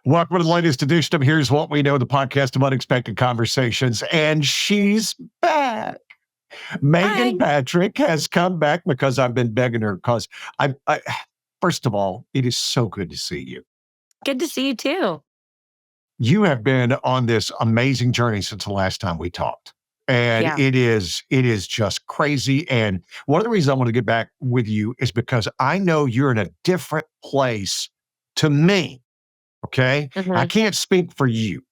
Welcome to the latest edition of Here's What We Know, the podcast of unexpected conversations. And she's back. Hi. Meghan Patrick has come back because I've been begging her because first of all, it is so good to see you. Good to see you too. You have been on this amazing journey since the last time we talked. And Yeah. it is just crazy. And one of the reasons I want to get back with you is because I know you're in a different place to me. Okay. I hmm can't speak for you,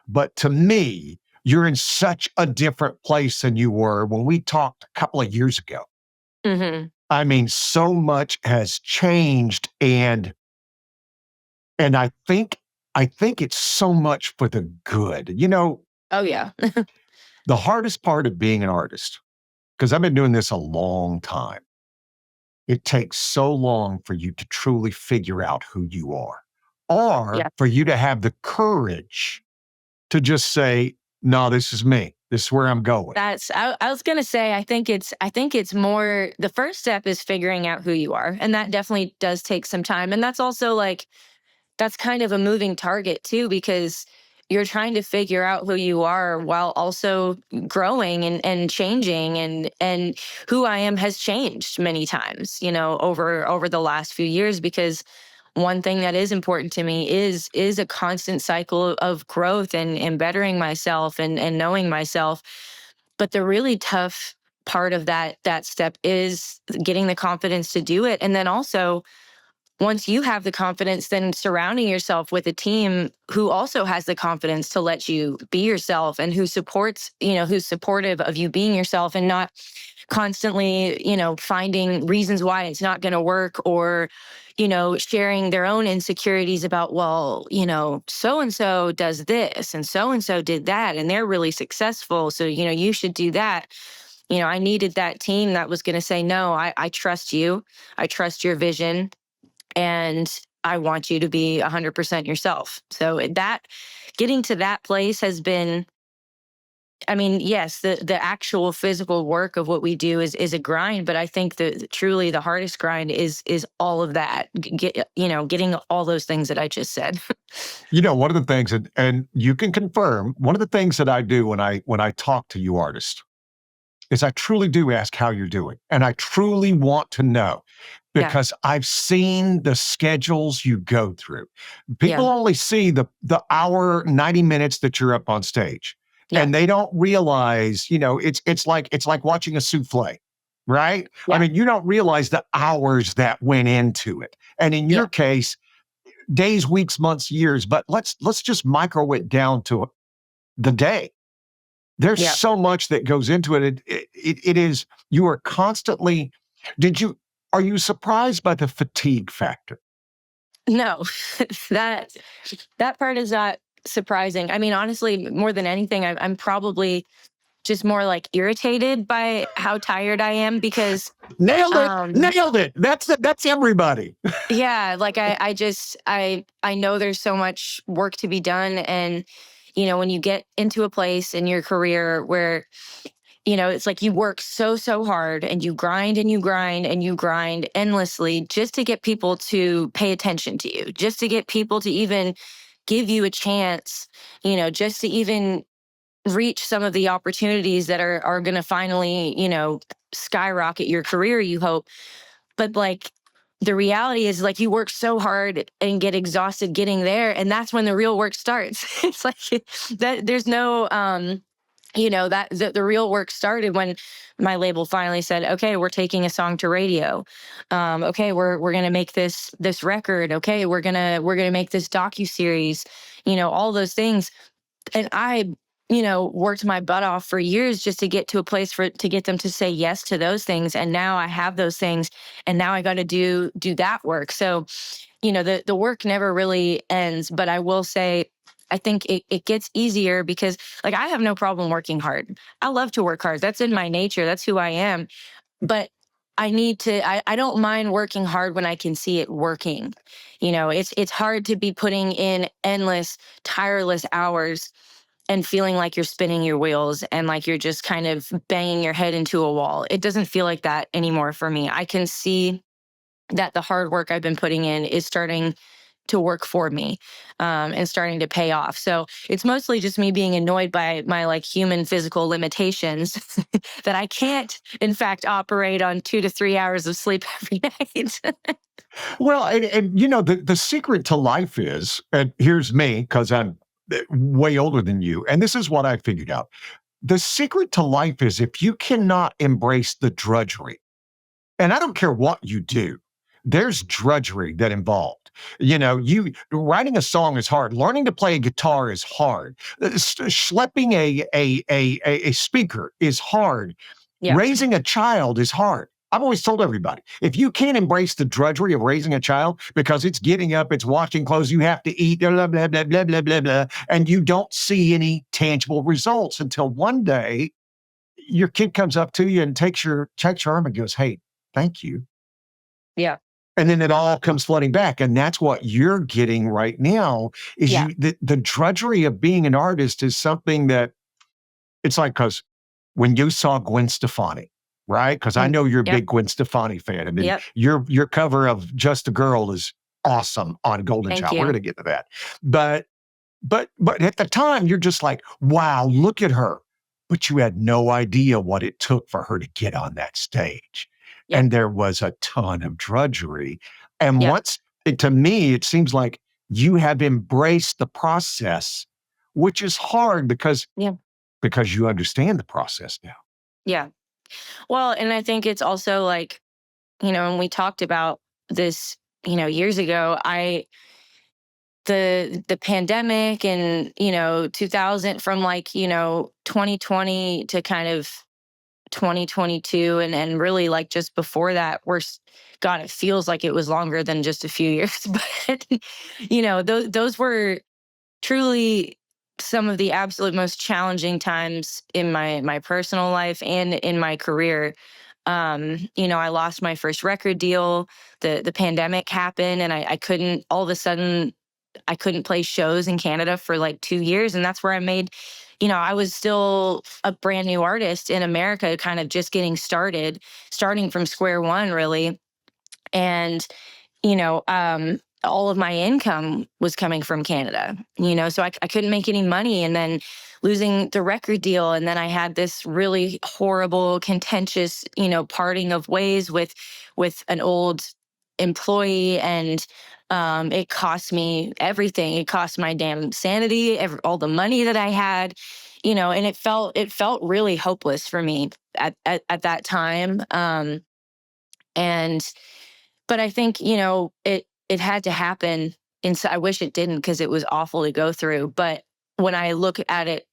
but to me, you're in such a different place than you were when we talked a couple of years ago. hmm I mean, so much has changed and I think it's so much for the good. Oh yeah. The hardest part of being an artist, because I've been doing this a long time, it takes so long for you to truly figure out who you are, or Yeah. for you to have the courage to just say, no, this is me. This is where I'm going. I was gonna say I think it's more the first step is figuring out who you are. And that definitely does take some time. And that's also like that's kind of a moving target too, because you're trying to figure out who you are while also growing and changing and who I am has changed many times, over the last few years because one thing that is important to me is a constant cycle of growth and bettering myself and knowing myself. But the really tough part of that step is getting the confidence to do it. And then also once you have the confidence, then surrounding yourself with a team who also has the confidence to let you be yourself and who supports, who's supportive of you being yourself and not constantly, finding reasons why it's not going to work or, sharing their own insecurities about, well, so and so does this and so did that and they're really successful. So, you should do that. I needed that team that was going to say, no, I trust you. I trust your vision and I want you to be 100% yourself. So that getting to that place has been, I mean, yes, the actual physical work of what we do is a grind, but I think that truly the hardest grind is all of that, getting all those things that I just said. One of the things, and you can confirm, one of the things that I do when I talk to you artists is I truly do ask how you're doing. And I truly want to know Yeah, because I've seen the schedules you go through. People yeah, only see the hour, 90 minutes that you're up on stage. yeah, And they don't realize, it's like watching a souffle, right? I yeah, mean, you don't realize the hours that went into it. And in your yeah, case, days, weeks, months, years, but let's just micro it down to the day. There's yeah. so much that goes into it. It is, you are constantly, are you surprised by the fatigue factor? No, that that part is not surprising. I mean, honestly, more than anything, I'm probably just more like irritated by how tired I am because Nailed it. um Nailed it. That's everybody. yeah, like I know there's so much work to be done and when you get into a place in your career where it's like you work so hard and you grind and you grind and you grind endlessly just to get people to pay attention to you, just to get people to even give you a chance, just to even reach some of the opportunities that are going to finally, skyrocket your career, you hope. But like the reality is like you work so hard and get exhausted getting there. And that's when the real work starts. It's like that there's no, that the real work started when my label finally said, okay, we're taking a song to radio. Okay, we're going to make this record. Okay, we're going to make this docuseries, all those things. And I worked my butt off for years just to get to a place to get them to say yes to those things, and now I have those things and now I got to do that work. So the work never really ends, but I will say I think it gets easier because like I have no problem working hard. I love to work hard. That's in my nature. That's who I am. But I don't mind working hard when I can see it working. It's hard to be putting in endless, tireless hours and feeling like you're spinning your wheels and like you're just kind of banging your head into a wall. It doesn't feel like that anymore for me. I can see that the hard work I've been putting in is starting to work for me, and starting to pay off. So it's mostly just me being annoyed by my like human physical limitations that I can't, in fact, operate on 2 to 3 hours of sleep every night. Well, and you know, the secret to life is, and here's me because I'm way older than you, and this is what I figured out. The secret to life is if you cannot embrace the drudgery, and I don't care what you do, there's drudgery that involved. You know, you writing a song is hard. Learning to play a guitar is hard. Schlepping a speaker is hard. Yeah. Raising a child is hard. I've always told everybody, if you can't embrace the drudgery of raising a child because it's getting up, it's washing clothes, you have to eat, blah, blah, blah, blah, blah, blah, blah, and you don't see any tangible results until one day your kid comes up to you and takes your arm and goes, "Hey, thank you." Yeah. And then it all comes flooding back. And that's what you're getting right now is Yeah. the drudgery of being an artist is something that it's like, because when you saw Gwen Stefani, right? Because I Mm, know you're a yep. big Gwen Stefani fan. And then Yep. your cover of Just a Girl is awesome on Golden Thank Child. We're you. gonna get to that. But but at the time, you're just like, wow, look at her. But you had no idea what it took for her to get on that stage. Yep. And there was a ton of drudgery. And Yep. to me, it seems like you have embraced the process, which is hard Yeah. because you understand the process now. Yeah. Well, and I think it's also like, when we talked about this, years ago, the pandemic and, 2000 from like, 2020 to kind of 2022 and really like just before that, God, it feels like it was longer than just a few years, but those were truly some of the absolute most challenging times in my personal life and in my career. I lost my first record deal. The pandemic happened, and I couldn't. All of a sudden, I couldn't play shows in Canada for like 2 years, and that's where I made. I was still a brand new artist in America, kind of just getting started, starting from square one, really, and all of my income was coming from Canada, so I couldn't make any money. And then losing the record deal. And then I had this really horrible, contentious, parting of ways with an old employee. And it cost me everything. It cost my damn sanity, all the money that I had, and it felt really hopeless for me at that time. And but I think, it had to happen. And so I wish it didn't because it was awful to go through. But when I look at it,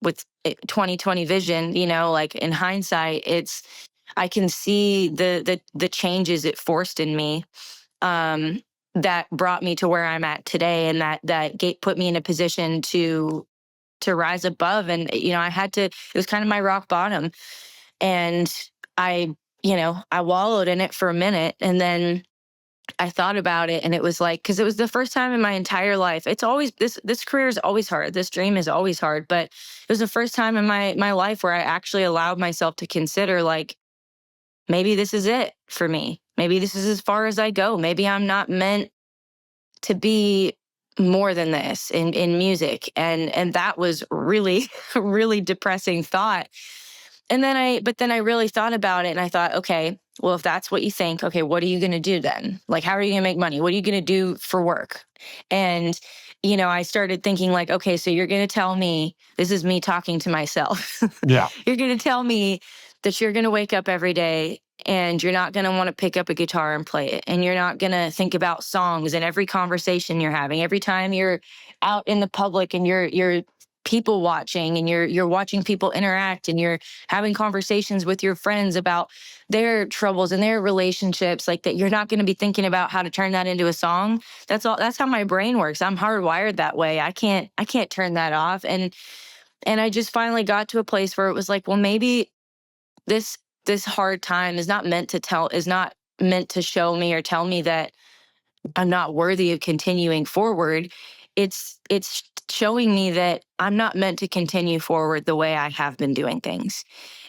with 2020 vision, like in hindsight, I can see the changes it forced in me, um, that brought me to where I'm at today, and that put me in a position to rise above. And I had to. It was kind of my rock bottom, and I wallowed in it for a minute, and then I thought about it, and it was like, because it was the first time in my entire life. It's always this career is always hard. This dream is always hard, but it was the first time in my life where I actually allowed myself to consider, like, maybe this is it for me. Maybe this is as far as I go. Maybe I'm not meant to be more than this in music. And that was really a really depressing thought. But then I really thought about it, and I thought, okay, well, if that's what you think, okay, what are you going to do then? Like, how are you going to make money? What are you going to do for work? And, I started thinking, like, okay, so you're going to tell me, this is me talking to myself. Yeah. You're going to tell me that you're going to wake up every day and you're not going to want to pick up a guitar and play it. And you're not going to think about songs in every conversation you're having, every time you're out in the public and you're people watching and you're watching people interact and you're having conversations with your friends about their troubles and their relationships, like that. You're not going to be thinking about how to turn that into a song. That's how my brain works. I'm hardwired that way. I can't turn that off. And I just finally got to a place where it was like, well, maybe this hard time is not meant to show me or tell me that I'm not worthy of continuing forward. It's showing me that I'm not meant to continue forward the way I have been doing things,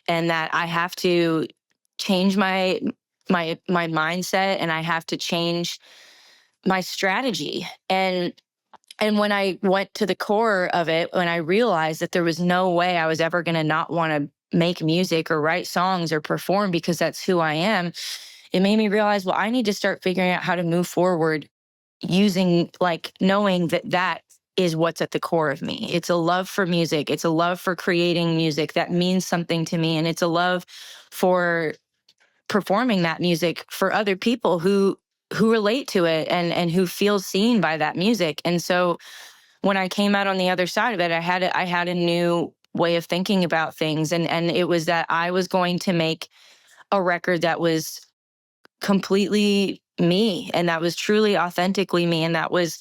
and that I have to change my mindset, and I have to change my strategy. And when I went to the core of it, when I realized that there was no way I was ever going to not want to make music or write songs or perform because that's who I am, it made me realize, well, I need to start figuring out how to move forward using, like, knowing that that is what's at the core of me. It's a love for music. It's a love for creating music that means something to me. And it's a love for performing that music for other people who relate to it and who feel seen by that music. And so when I came out on the other side of it, I had a new way of thinking about things, and it was that I was going to make a record that was completely me, and that was truly authentically me, and that was,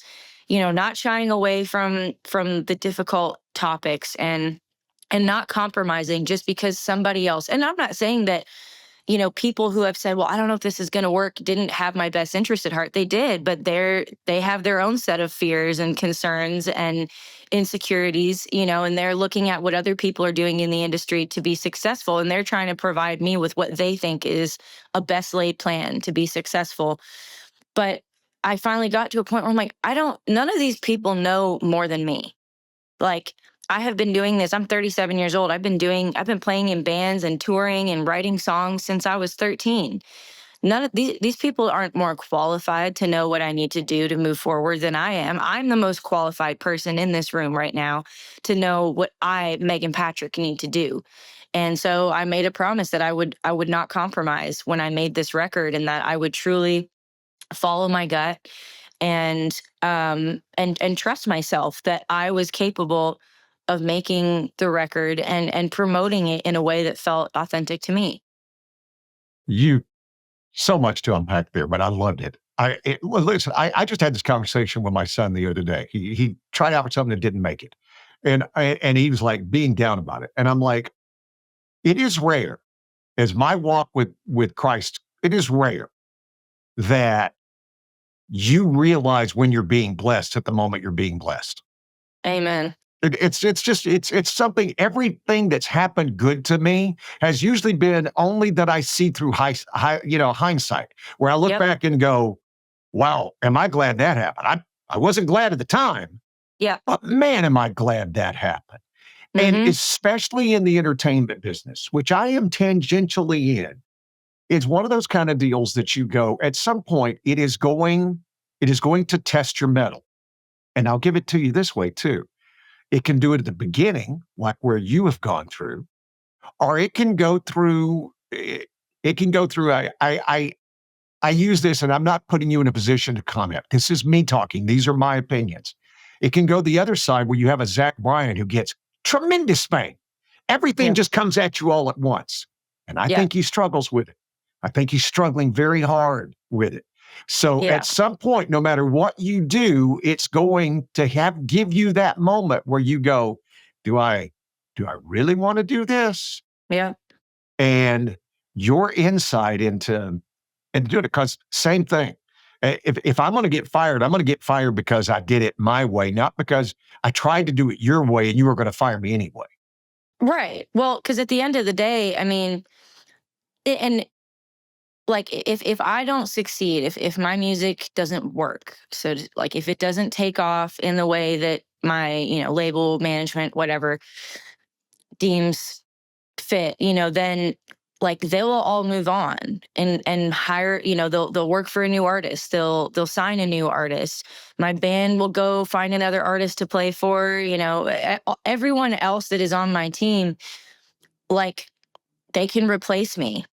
not shying away from the difficult topics, and not compromising just because somebody else. And I'm not saying that, people who have said, well, I don't know if this is going to work, didn't have my best interest at heart. They did, but they have their own set of fears and concerns and insecurities, and they're looking at what other people are doing in the industry to be successful. And they're trying to provide me with what they think is a best laid plan to be successful. But I finally got to a point where I'm like, none of these people know more than me. Like, I have been doing this. I'm 37 years old. I've been playing in bands and touring and writing songs since I was 13. None of these people aren't more qualified to know what I need to do to move forward than I am. I'm the most qualified person in this room right now to know what Meghan Patrick, need to do. And so I made a promise that I would not compromise when I made this record, and that I would truly follow my gut and trust myself that I was capable of making the record and promoting it in a way that felt authentic to me. You so much to unpack there, but I loved it. Well, listen, I just had this conversation with my son the other day. He tried out for something that didn't make it, and he was like being down about it. And I'm like, it is rare, as my walk with Christ, it is rare that you realize when you're being blessed at the moment you're being blessed. Amen. It's something. Everything that's happened good to me has usually been only that I see through hindsight, where I look Yep. back and go, "Wow, am I glad that happened?" I wasn't glad at the time, Yeah. but man, am I glad that happened. And Mm-hmm. especially in the entertainment business, which I am tangentially in, it's one of those kind of deals that you go, at some point, it is going to test your mettle. And I'll give it to you this way too. It can do it at the beginning, like where you have gone through, or it can go through. It can go through. I use this, and I'm not putting you in a position to comment. This is me talking. These are my opinions. It can go the other side where you have a Zach Bryan who gets tremendous fame. Everything Yeah. just comes at you all at once. And I Yeah. think he struggles with it. I think he's struggling very hard with it. So Yeah. at some point, no matter what you do, it's going to give you that moment where you go, do I really want to do this? Yeah. And your insight into and do it, because same thing. If I'm going to get fired, I'm going to get fired because I did it my way, not because I tried to do it your way and you were going to fire me anyway. Right. Well, because at the end of the day, I mean, and like, if I don't succeed, if my music doesn't work, like, if it doesn't take off in the way that my, label management, whatever, deems fit, then, like, they'll all move on and hire, they'll work for a new artist. They'll sign a new artist. My band will go find another artist to play for, everyone else that is on my team, like, they can replace me.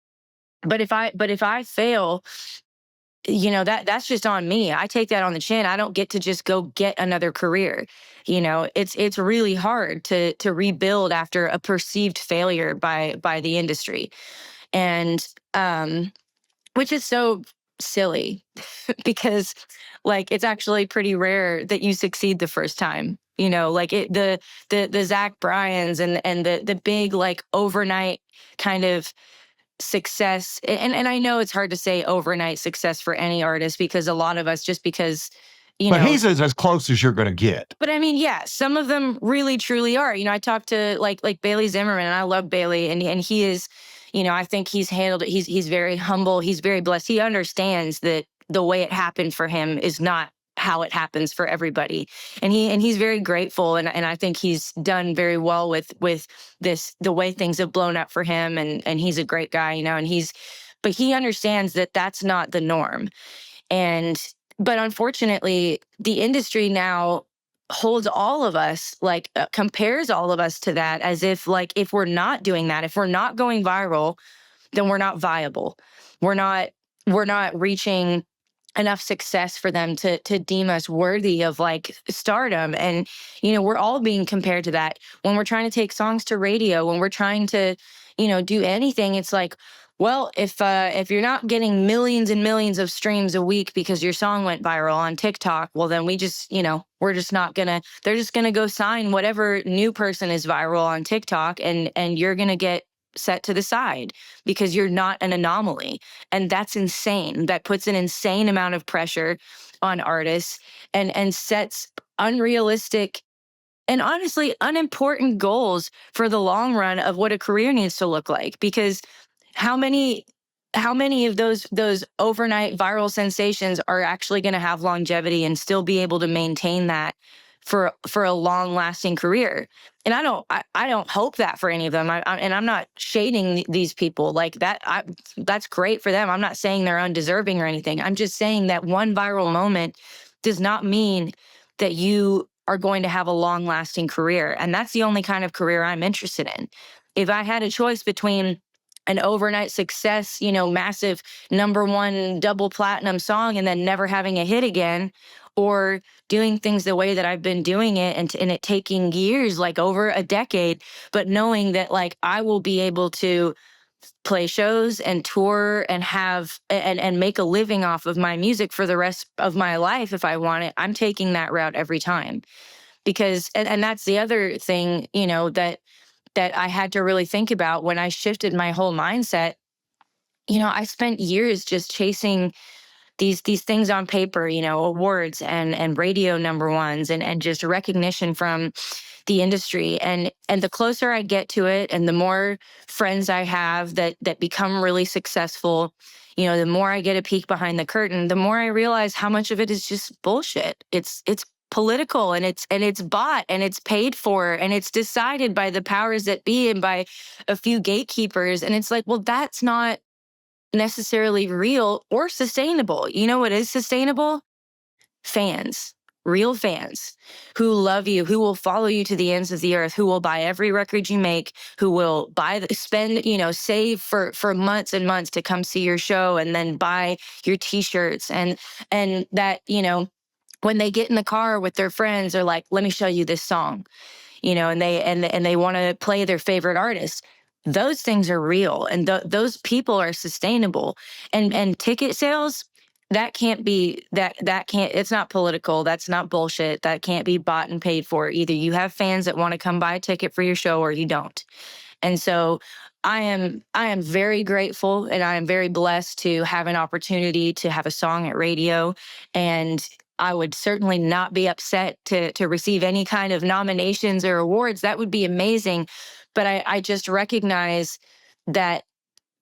But if I fail, that's just on me. I take that on the chin. I don't get to just go get another career. It's really hard to rebuild after a perceived failure by the industry. And which is so silly because, like, it's actually pretty rare that you succeed the first time. Like, the Zach Bryans and the big, like, overnight kind of success. And I know it's hard to say overnight success for any artist, because a lot of us, just because, you But know he's as close as you're going to get. but I mean, yeah, some of them really truly are. I talked to, like Bailey Zimmerman, and I love Bailey, and he is, I think he's handled it. He's very humble. He's very blessed. He understands that the way it happened for him is not how it happens for everybody. And he's very grateful. And I think he's done very well with this, the way things have blown up for him. And he's a great guy, you know, but he understands that that's not the norm. But unfortunately, the industry now holds all of us, like compares all of us to that, as if like, if we're not doing that, if we're not going viral, then we're not viable. We're not, we're not reaching enough success for them to deem us worthy of like stardom. And, you know, we're all being compared to that when we're trying to take songs to radio, when we're trying to, you know, do anything. It's like, well, if you're not getting millions and millions of streams a week because your song went viral on TikTok, well, then we just, you know, we're just not gonna, they're just gonna go sign whatever new person is viral on TikTok, and you're gonna get set to the side because you're not an anomaly. And that's insane. That puts an insane amount of pressure on artists and sets unrealistic and honestly unimportant goals for the long run of what a career needs to look like. Because how many of those overnight viral sensations are actually going to have longevity and still be able to maintain that for a long lasting career? And I don't hope that for any of them. And I'm not shading these people like that. That's great for them. I'm not saying they're undeserving or anything. I'm just saying that one viral moment does not mean that you are going to have a long lasting career. And that's the only kind of career I'm interested in. If I had a choice between an overnight success, you know, massive #1 double platinum song and then never having a hit again, or doing things the way that I've been doing it, and it taking years, like over a decade, but knowing that like I will be able to play shows and tour and have and make a living off of my music for the rest of my life if I want it, I'm taking that route every time. Because and that's the other thing, you know, that I had to really think about when I shifted my whole mindset. You know, I spent years just chasing these things on paper, you know, awards and radio #1s and just recognition from the industry. And the closer I get to it and the more friends I have that become really successful, you know, the more I get a peek behind the curtain, the more I realize how much of it is just bullshit. It's political, and it's bought, and it's paid for, and it's decided by the powers that be and by a few gatekeepers. And it's like, well, that's not necessarily real or sustainable. You know what is sustainable? Fans, real fans who love you, who will follow you to the ends of the earth, who will buy every record you make, who will spend, you know, save for months and months to come see your show and then buy your t-shirts. And that, you know, when they get in the car with their friends, they're like, let me show you this song, you know, and they want to play their favorite artist. Those things are real, and those people are sustainable. And ticket sales, that can't be that can't, it's not political, that's not bullshit, that can't be bought and paid for. Either you have fans that want to come buy a ticket for your show or you don't. And so I am very grateful, and I am very blessed to have an opportunity to have a song at radio. And I would certainly not be upset to receive any kind of nominations or awards. That would be amazing. But I just recognize that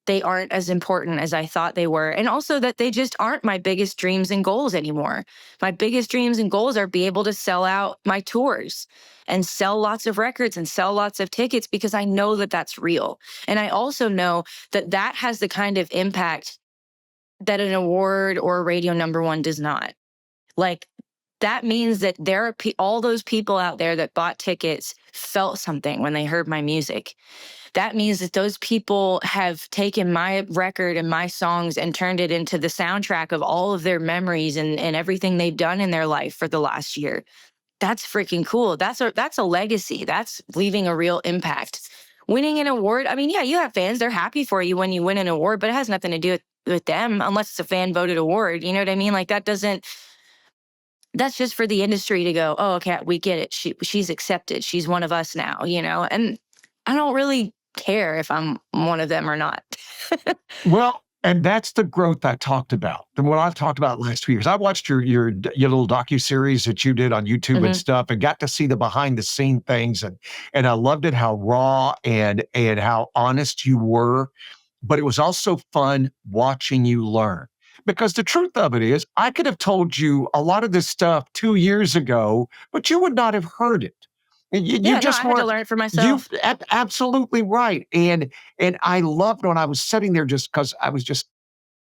they aren't as important as I thought they were. And also that they just aren't my biggest dreams and goals anymore. My biggest dreams and goals are be able to sell out my tours and sell lots of records and sell lots of tickets, because I know that that's real. And I also know that that has the kind of impact that an award or a radio #1 does not. Like, that means that there are all those people out there that bought tickets felt something when they heard my music. That means that those people have taken my record and my songs and turned it into the soundtrack of all of their memories and everything they've done in their life for the last year. That's freaking cool. That's a legacy. That's leaving a real impact. Winning an award, I mean, yeah, you have fans. They're happy for you when you win an award, but it has nothing to do with them unless it's a fan voted award. You know what I mean? Like, that's just for the industry to go, oh, okay, we get it. She's accepted. She's one of us now, you know? And I don't really care if I'm one of them or not. Well, and that's the growth I talked about. And what I've talked about last 2 years. I watched your little docuseries that you did on YouTube and Mhm. stuff, and got to see the behind the scene things. And I loved it, how raw and how honest you were. But it was also fun watching you learn, Because the truth of it is, I could have told you a lot of this stuff 2 years ago, but you would not have heard it. You Yeah, no, just I had to weren't. learn it for You myself. absolutely right. And I loved when I was sitting there, just because I was just,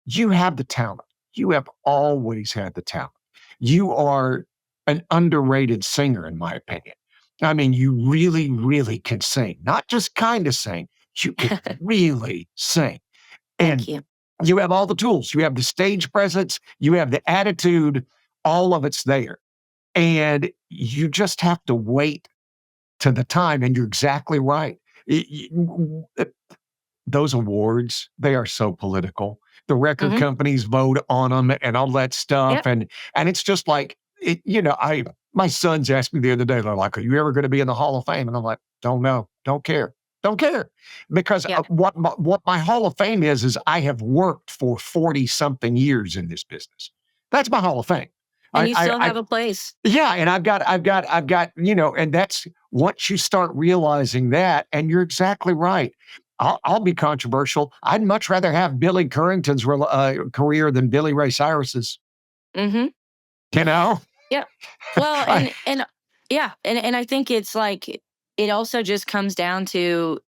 you have the talent. You have always had the talent. You are an underrated singer, in my opinion. I mean, you really, really can sing, not just kind of sing. You can really sing. Thank And you. you have all the tools. You have the stage presence, you have the attitude, all of it's there. And you just have to wait to the time. And you're exactly right. Those awards, they are so political. The record Hmm. companies vote on them and all that stuff. Yep. And it's just like, I my sons asked me the other day, they're like, "Are you ever going to be in the Hall of Fame?" And I'm like, "Don't know, don't care, don't care," because Yeah. what my Hall of Fame is I have worked for 40 something years in this business. That's my Hall of Fame. And I, you I, still I have a place. yeah, and I've got, and that's once you start realizing that, and you're exactly right. I'll be controversial. I'd much rather have Billy Currington's career than Billy Ray Cyrus's. Hmm. You know, Yeah. Well, I, and yeah, and I think it's like it also just comes down to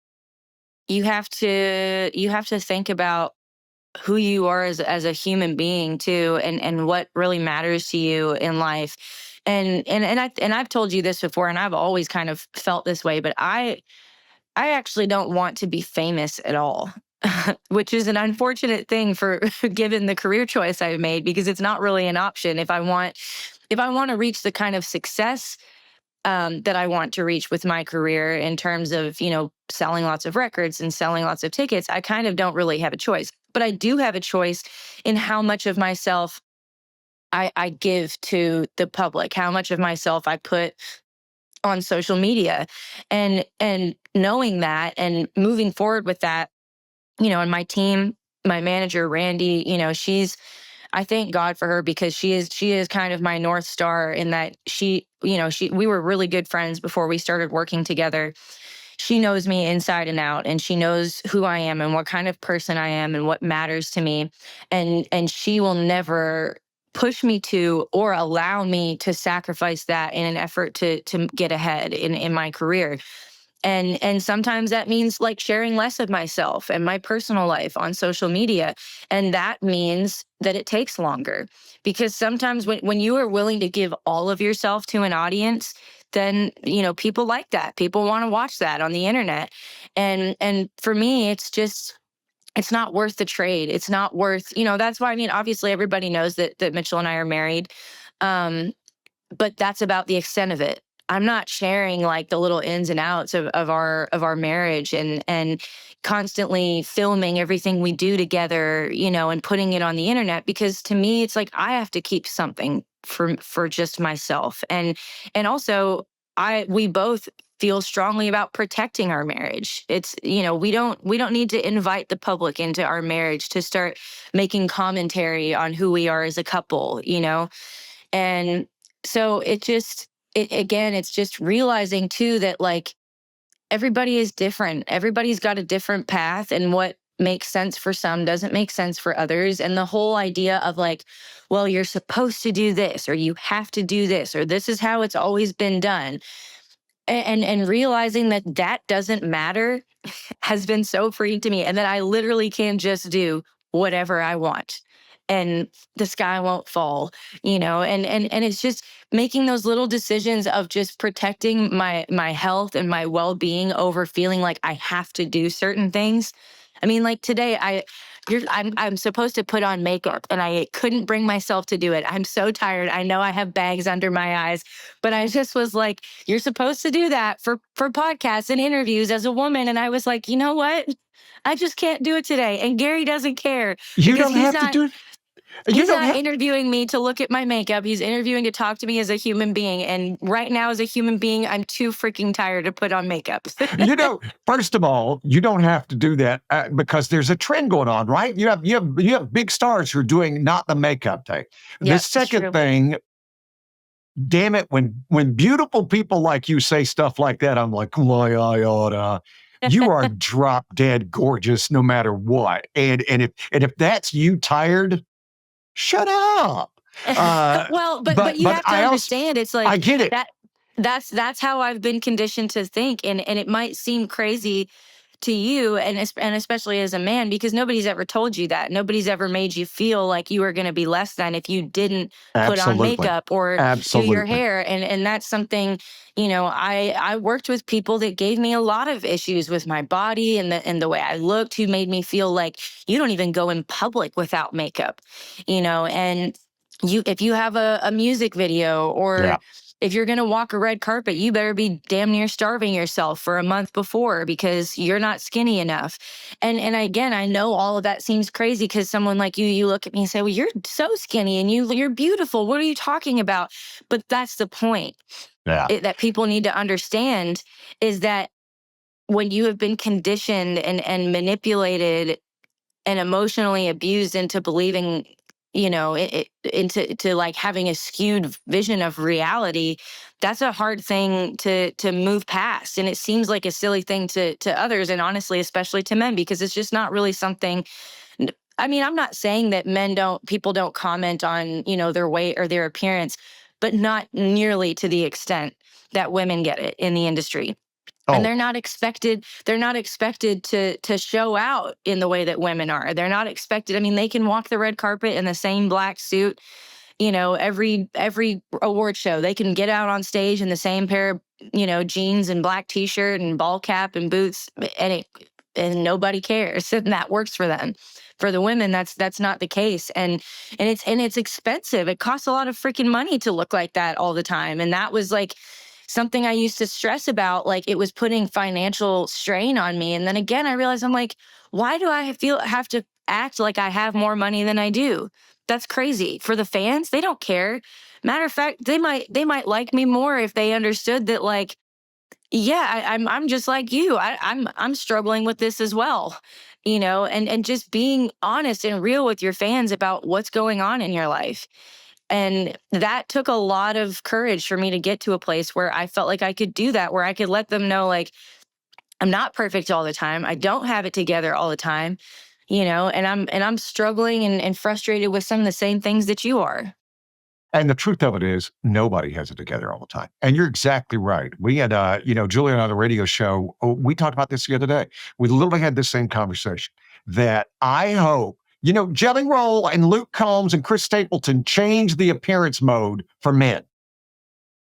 you have to think about who you are as a human being too, and what really matters to you in life. And I've told you this before, and I've always kind of felt this way, but I actually don't want to be famous at all. Which is an unfortunate thing for given the career choice I've made, because it's not really an option if I want to reach the kind of success that I want to reach with my career in terms of, selling lots of records and selling lots of tickets. I kind of don't really have a choice, but I do have a choice in how much of myself I give to the public, how much of myself I put on social media, and knowing that and moving forward with that, and my team, my manager, Randy, I thank God for her, because she is kind of my North Star, in that we were really good friends before we started working together. She knows me inside and out, and she knows who I am and what kind of person I am and what matters to me. And she will never push me to or allow me to sacrifice that in an effort to get ahead in my career. And sometimes that means like sharing less of myself and my personal life on social media, and that means that it takes longer, because sometimes when you are willing to give all of yourself to an audience, then people like that, people want to watch that on the internet. And for me, it's not worth the trade. It's not worth, that's why, I mean, obviously everybody knows that Mitchell and I are married. um but that's about the extent of it. I'm not sharing like the little ins and outs of our marriage, and constantly filming everything we do together, and putting it on the internet, because to me it's like I have to keep something for just myself. And also, we both feel strongly about protecting our marriage. It's, we don't need to invite the public into our marriage to start making commentary on who we are as a couple. And so again, it's just realizing too that like everybody is different. Everybody's got a different path, and what makes sense for some doesn't make sense for others. And the whole idea of like, well, you're supposed to do this, or you have to do this, or this is how it's always been done. And realizing that that doesn't matter has been so freeing to me, and that I literally can just do whatever I want, and the sky won't fall. And it's just making those little decisions of just protecting my health and my well-being over feeling like I have to do certain things. I mean, like today, I'm supposed to put on makeup, and I couldn't bring myself to do it. I'm so tired. I know I have bags under my eyes, but I just was like, you're supposed to do that for podcasts and interviews as a woman. And I was like, you know what? I just can't do it today. And Gary doesn't care, you because don't have to do it. You he's don't not have. interviewing me to look at my makeup. He's interviewing to talk to me as a human being. And right now, as a human being, I'm too freaking tired to put on makeup. First of all, you don't have to do that, because there's a trend going on, right? You have big stars who are doing not the makeup thing. The Yeah, it's second true. thing, damn it, when beautiful people like you say stuff like that, I'm like, why I oughta. You are drop dead gorgeous no matter what. And if that's you tired, Shut up. Uh, Well, but you but have to understand, it's I like get it. that that's how I've been conditioned to think, and it might seem crazy to you, and especially as a man, because nobody's ever told you that. Nobody's ever made you feel like you were going to be less than if you didn't put on Absolutely. makeup or do your Absolutely. hair, and that's something, I worked with people that gave me a lot of issues with my body and the way I looked, who made me feel like you don't even go in public without makeup, and if you have a music video, Yeah. or if you're going to walk a red carpet, you better be damn near starving yourself for a month before because you're not skinny enough. And again, I know all of that seems crazy because someone like you look at me and say, "Well, you're so skinny and you're beautiful. What are you talking about?" But that's the point, Yeah. that people need to understand, is that when you have been conditioned and manipulated and emotionally abused into believing, into like having a skewed vision of reality, that's a hard thing to move past, and it seems like a silly thing to others, and honestly especially to men, because it's just not really something. I mean, I'm not saying that people don't comment on, their weight or their appearance, but not nearly to the extent that women get it in the industry. And Oh, they're not expected to show out in the way that women are. They're not expected. I mean, they can walk the red carpet in the same black suit, every award show. They can get out on stage in the same pair of, jeans and black t-shirt and ball cap and boots, and nobody cares. And that works for them. For the women, that's not the case. And it's expensive. It costs a lot of freaking money to look like that all the time. And that was like something I used to stress about. Like, it was putting financial strain on me. And then again, I realized, I'm like, why do I have to act like I have more money than I do? That's crazy. For the fans, they don't care. Matter of fact, they might like me more if they understood that, like, yeah, I'm just like you. I'm struggling with this as well, and just being honest and real with your fans about what's going on in your life. And that took a lot of courage for me to get to a place where I felt like I could do that, where I could let them know, like, I'm not perfect all the time. I don't have it together all the time, and I'm struggling and frustrated with some of the same things that you are. and the truth of it is, nobody has it together all the time. And you're exactly right. We had, Julia on the radio show. We talked about this the other day. We literally had this same conversation that I hope, Jelly Roll and Luke Combs and Chris Stapleton change the appearance mode for men.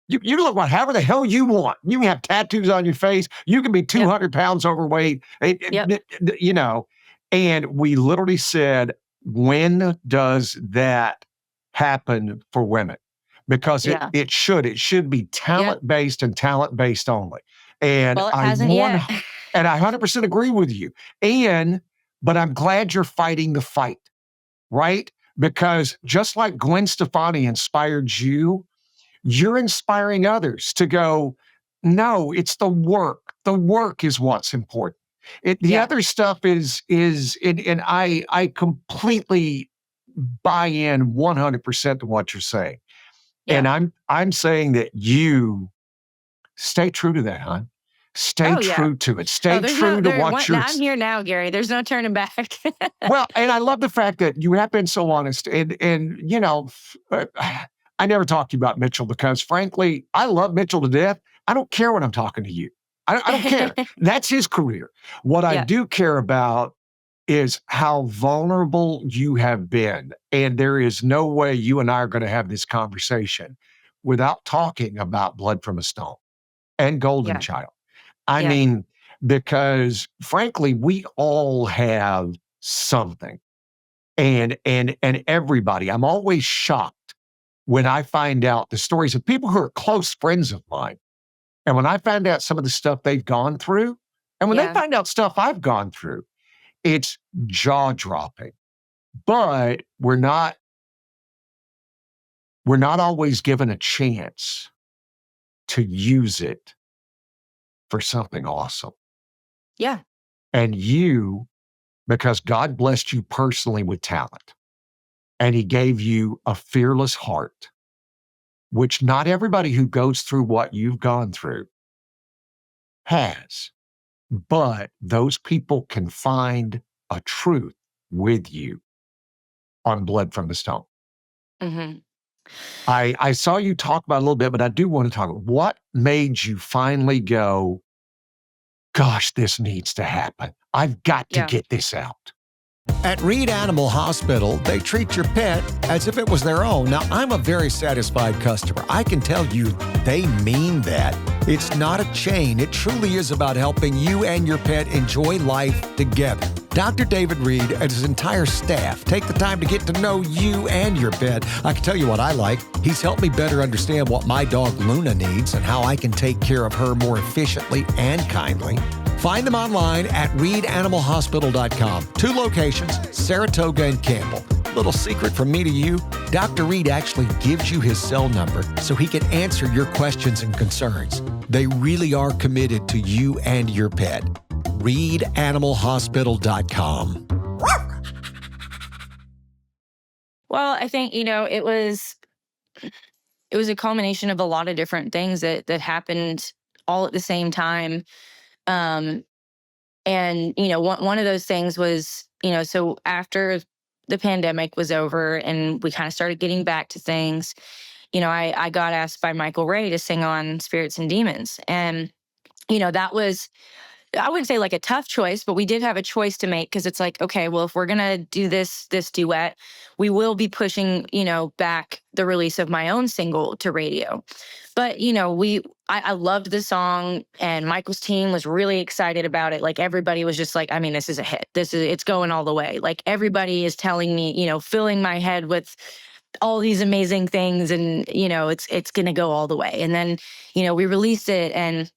You look like however the hell you want. You can have tattoos on your face. You can be Yep. 200 pounds overweight. Yep. And we literally said, when does that happen for women? Because Yeah. it should be Yep. talent based and talent based only. And Well, it I hasn't one yet. and I 100% agree with you. But I'm glad you're fighting the fight, right? Because just like Gwen Stefani inspired you, you're inspiring others to go, no, it's the work. The work is what's important. The Yeah. other stuff and I completely buy in 100% to what you're saying. And Yeah. I'm saying that you stay true to that, hon. Stay Oh yeah. true to it. Oh, Stay there's no true to there. what I'm here now, Gary. There's no turning back. well, and I love the fact that you have been so honest. I never talk to you about Mitchell because, frankly, I love Mitchell to death. I don't care when I'm talking to you. I don't care. That's his career. What I Yeah. do care about is how vulnerable you have been. And there is no way you and I are going to have this conversation without talking about Blood from a Stone and Golden Yeah. Child. I Yeah. mean, because frankly, we all have something. And everybody, I'm always shocked when I find out the stories of people who are close friends of mine. And when I find out some of the stuff they've gone through, and when they Yeah. find out stuff I've gone through, it's jaw dropping. But we're not always given a chance to use it for something awesome. Yeah. And you, because God blessed you personally with talent and he gave you a fearless heart, which not everybody who goes through what you've gone through has. But those people can find a truth with you on Blood from the Stone. Hmm. I saw you talk about it a little bit, but I do want to talk. What made you finally go, gosh, this needs to happen? I've got to Yeah. get this out. At Reed Animal Hospital, they treat your pet as if it was their own. Now, I'm a very satisfied customer. I can tell you they mean that. It's not a chain. It truly is about helping you and your pet enjoy life together. Dr. David Reed and his entire staff take the time to get to know you and your pet. I can tell you what I like. He's helped me better understand what my dog Luna needs and how I can take care of her more efficiently and kindly. Find them online at reedanimalhospital.com. 2 locations, Saratoga and Campbell. Little secret from me to you, Dr. Reed actually gives you his cell number so he can answer your questions and concerns. They really are committed to you and your pet. reedanimalhospital.com. Well, I think, it was a culmination of a lot of different things that happened all at the same time. Um, and one of those things was, so after the pandemic was over and we kind of started getting back to things, I got asked by Michael Ray to sing on Spirits and Demons. And, that was, I wouldn't say like a tough choice, but we did have a choice to make because it's like, okay, well, if we're gonna do this duet, we will be pushing, back the release of my own single to radio. But I loved the song, and Michael's team was really excited about it. Like everybody was just like, I mean, this is a hit. It's going all the way. Like everybody is telling me, filling my head with all these amazing things, and it's gonna go all the way. And then we released it, and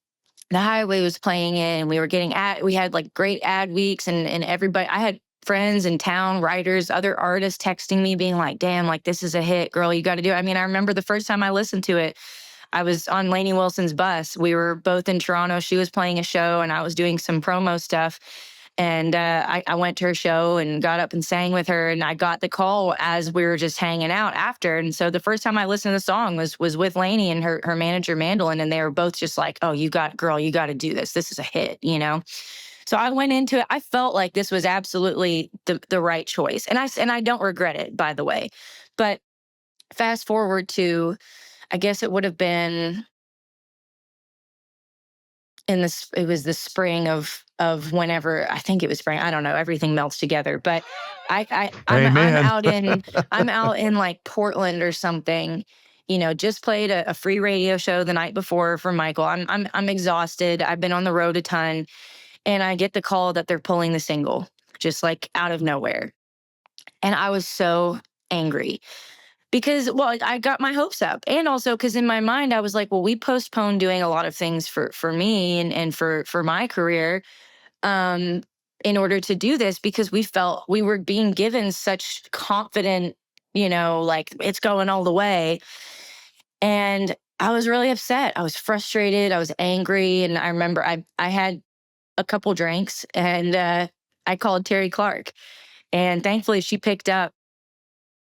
the highway was playing it, and we had like great ad weeks, and everybody, I had friends in town, writers, other artists texting me being like, damn, like this is a hit, girl, you got to do it. I mean, I remember the first time I listened to it, I was on Lainey Wilson's bus. We were both in Toronto. She was playing a show and I was doing some promo stuff. And I went to her show and got up and sang with her. And I got the call as we were just hanging out after. And so the first time I listened to the song was with Lainey and her manager Mandolin. And they were both just like, oh, girl, you got to do this. This is a hit. So I went into it. I felt like this was absolutely the right choice. And I don't regret it, by the way. But fast forward to, I guess it would have been it was the spring of whenever, I think it was spring. I don't know. Everything melts together. But Amen. I'm out in like Portland or something, just played a free radio show the night before for Michael. I'm exhausted. I've been on the road a ton. And I get the call that they're pulling the single, just like out of nowhere. And I was so angry because, well, I got my hopes up. And also because in my mind, I was like, well, we postponed doing a lot of things for me and for my career, um, in order to do this, because we felt we were being given such confident, like it's going all the way. And I was really upset. I was frustrated. I was angry. And I remember I had a couple drinks, and I called Terry Clark, and thankfully she picked up.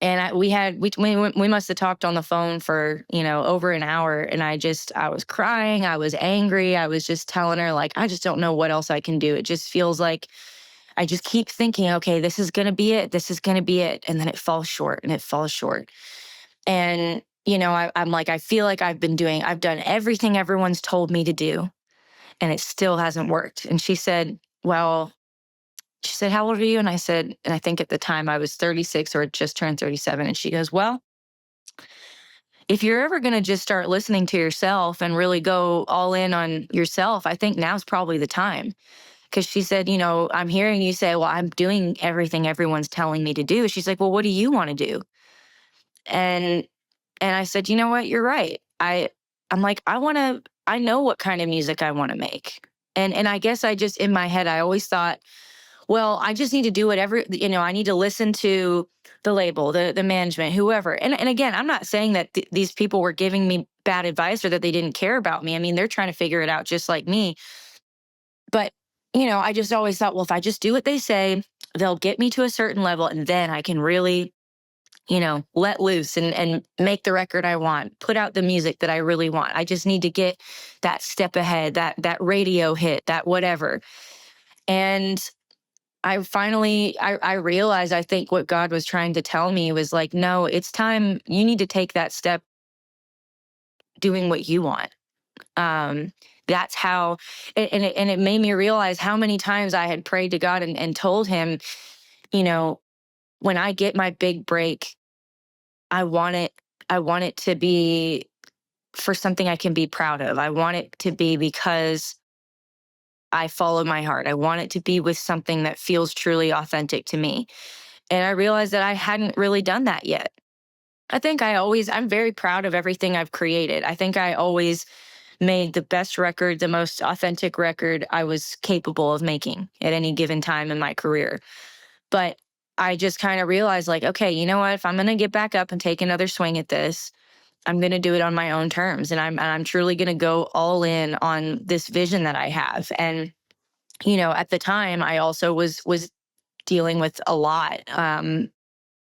And we must have talked on the phone for, over an hour. And I was crying. I was angry. I was just telling her, like, I just don't know what else I can do. It just feels like I just keep thinking, okay, this is going to be it. This is going to be it. And then it falls short and it falls short. And, I'm like, I feel like I've done everything everyone's told me to do, and it still hasn't worked. And she said, how old are you? And I said, and I think at the time I was 36 or had just turned 37. And she goes, well, if you're ever going to just start listening to yourself and really go all in on yourself, I think now's probably the time. Because she said, I'm hearing you say, well, I'm doing everything everyone's telling me to do. She's like, well, what do you want to do? And I said, you know what? You're right. I'm like, I know what kind of music I want to make. And I guess I just, in my head, I always thought, well, I just need to do whatever, I need to listen to the label, the management, whoever. And again, I'm not saying that these people were giving me bad advice or that they didn't care about me. I mean, they're trying to figure it out just like me. But, I just always thought, well, if I just do what they say, they'll get me to a certain level, and then I can really, let loose and make the record I want, put out the music that I really want. I just need to get that step ahead, that radio hit, that whatever. And I realized, I think what God was trying to tell me was like, no, it's time. You need to take that step doing what you want. Um, that's how, and it made me realize how many times I had prayed to God and told him, you know, when I get my big break, I want it, I want it to be for something I can be proud of. I want it to be because I follow my heart. I want it to be with something that feels truly authentic to me. And I realized that I hadn't really done that yet. I'm very proud of everything I've created. I think I always made the best record, the most authentic record I was capable of making at any given time in my career. But I just kind of realized, like, okay, you know what? If I'm going to get back up and take another swing at this, I'm going to do it on my own terms. And I'm truly going to go all in on this vision that I have. And, at the time I also was dealing with a lot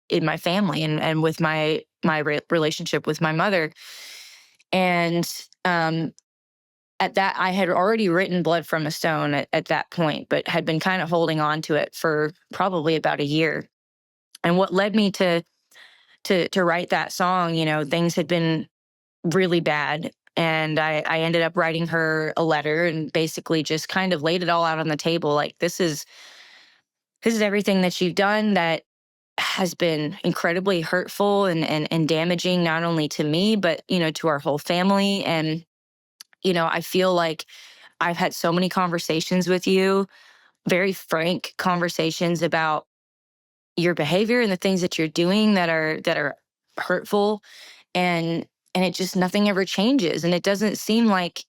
in my family and with my relationship with my mother. And at that, I had already written Blood from a Stone at that point, but had been kind of holding on to it for probably about a year. And what led me to write that song, things had been really bad. And I ended up writing her a letter and basically just kind of laid it all out on the table. Like, this is everything that you've done that has been incredibly hurtful and damaging, not only to me, but, to our whole family. And, I feel like I've had so many conversations with you, very frank conversations about your behavior and the things that you're doing that are hurtful. And it just, nothing ever changes. And it doesn't seem like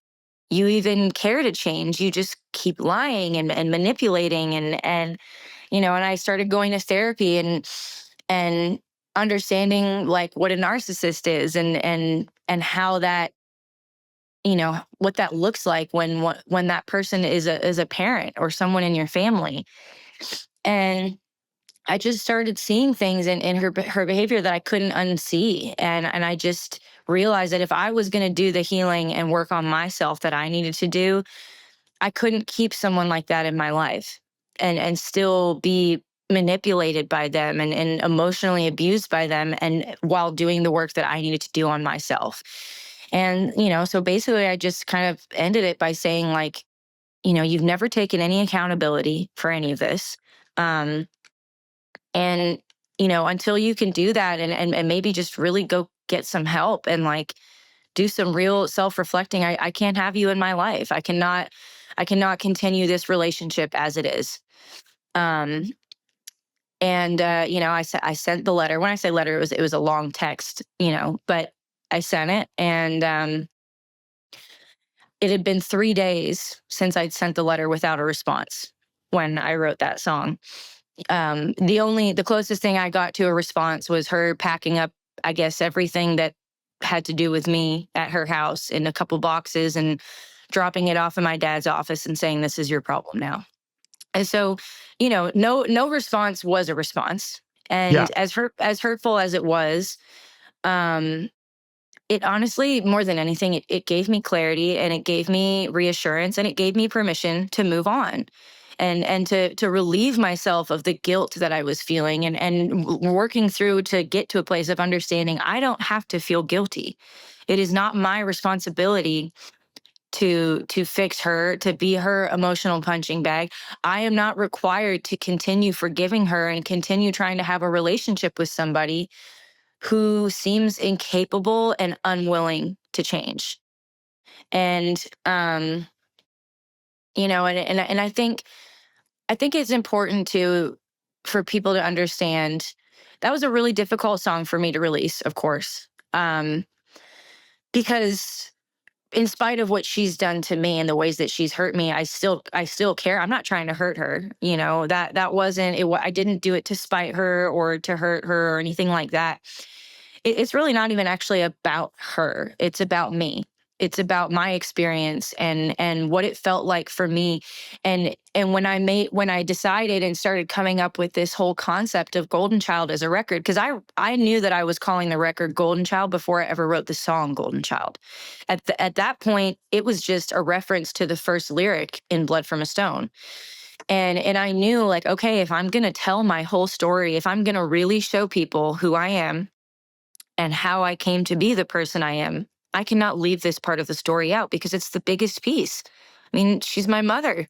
you even care to change. You just keep lying and manipulating and I started going to therapy and understanding like what a narcissist is and how that, what that looks like when that person is a parent or someone in your family. And I just started seeing things in her behavior that I couldn't unsee. And I just realized that if I was going to do the healing and work on myself that I needed to do, I couldn't keep someone like that in my life and still be manipulated by them and emotionally abused by them, and while doing the work that I needed to do on myself. And, so basically I just kind of ended it by saying, like, you've never taken any accountability for any of this. Um, and, until you can do that and maybe just really go get some help and like do some real self-reflecting, I can't have you in my life. I cannot continue this relationship as it is. Um, and I sent the letter. When I say letter, it was a long text, but I sent it, and it had been 3 days since I'd sent the letter without a response when I wrote that song. The closest thing I got to a response was her packing up, I guess, everything that had to do with me at her house in a couple boxes and dropping it off in my dad's office and saying, "This is your problem now." And so, no response was a response. Yeah. And as hurtful as it was, um, it honestly, more than anything, it gave me clarity and it gave me reassurance and it gave me permission to move on and to relieve myself of the guilt that I was feeling and working through to get to a place of understanding I don't have to feel guilty. It is not my responsibility to fix her, to be her emotional punching bag. I am not required to continue forgiving her and continue trying to have a relationship with somebody who seems incapable and unwilling to change. And and I think it's important to for people to understand that was a really difficult song for me to release, of course. Because in spite of what she's done to me and the ways that she's hurt me, I still care. I'm not trying to hurt her. That wasn't it. I didn't do it to spite her or to hurt her or anything like that. It's really not even actually about her. It's about me. It's about my experience and what it felt like for me. And when I decided and started coming up with this whole concept of Golden Child as a record, because I knew that I was calling the record Golden Child before I ever wrote the song Golden Child. At that point, it was just a reference to the first lyric in Blood from a Stone. And I knew, like, okay, if I'm going to tell my whole story, if I'm going to really show people who I am and how I came to be the person I am, I cannot leave this part of the story out because it's the biggest piece. I mean, she's my mother.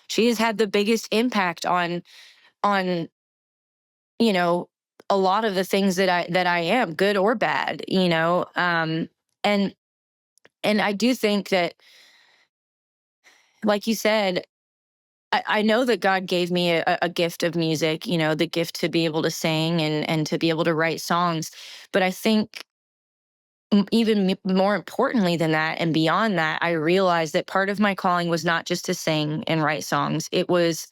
She has had the biggest impact on you know a lot of the things that I am, good or bad. And and I do think that, like you said, I know that God gave me a gift of music, the gift to be able to sing and to be able to write songs. But I think even more importantly than that and beyond that, I realized that part of my calling was not just to sing and write songs. It was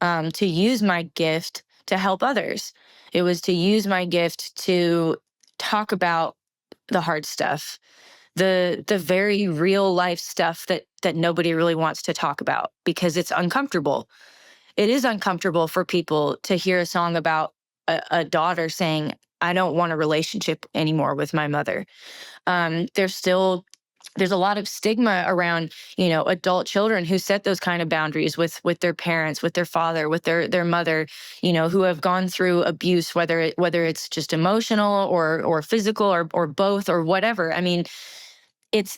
to use my gift to help others. It was to use my gift to talk about the hard stuff, the very real life stuff that nobody really wants to talk about because it's uncomfortable. It is uncomfortable for people to hear a song about a daughter saying, "I don't want a relationship anymore with my mother." There's a lot of stigma around adult children who set those kind of boundaries with their parents, with their father, with their mother, who have gone through abuse, whether it's just emotional or physical or both or whatever. I mean,